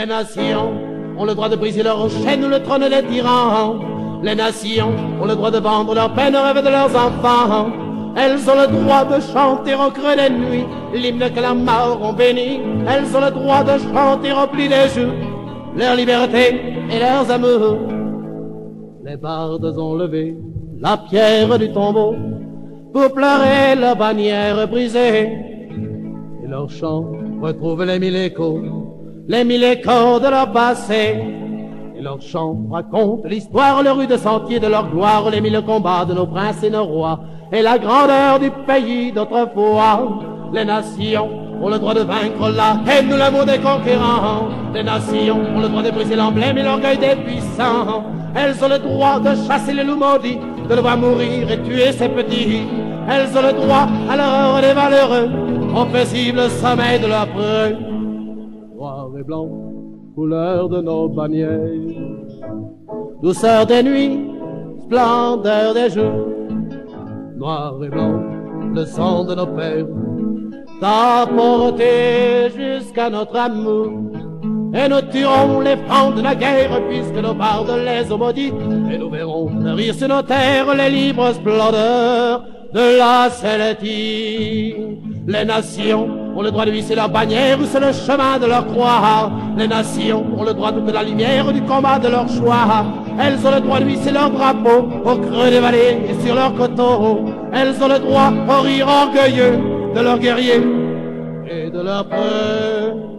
Les nations ont le droit de briser leurs chaînes ou le trône des tyrans. Les nations ont le droit de vendre leurs peines aux rêves de leurs enfants. Elles ont le droit de chanter au creux des nuits l'hymne que la mort ont béni. Elles ont le droit de chanter au pli des joues leur liberté et leurs amours. Les bardes ont levé la pierre du tombeau pour pleurer leur bannière brisée. Et leurs chants retrouvent les mille échos de leur passé. Et leurs chants racontent l'histoire, le rude sentier de leur gloire, les mille combats de nos princes et nos rois, et la grandeur du pays d'autrefois. Les nations ont le droit de vaincre la haine ou l'amour des conquérants. Les nations ont le droit de briser l'emblème et l'orgueil des puissants. Elles ont le droit de chasser les loups maudits, de le voir mourir et tuer ses petits. Elles ont le droit à l'horreur des valeureux, au paisible sommeil de leur preux. Noir et blanc, couleur de nos bannières, douceur des nuits, splendeur des jours. Noir et blanc, le sang de nos pères t'a porté jusqu'à notre amour. Et nous tuerons les francs de la guerre, puisque nos bardes les ont maudits. Et nous verrons fleurir sur nos terres les libres splendeurs de la Celtique. Les nations ont le droit de hisser leur bannière sur le chemin de leur croix. Les nations ont le droit de toute la lumière du combat de leur choix. Elles ont le droit de hisser leur drapeau au creux des vallées et sur leurs coteaux. Elles ont le droit au rire orgueilleux de leurs guerriers et de leurs preux.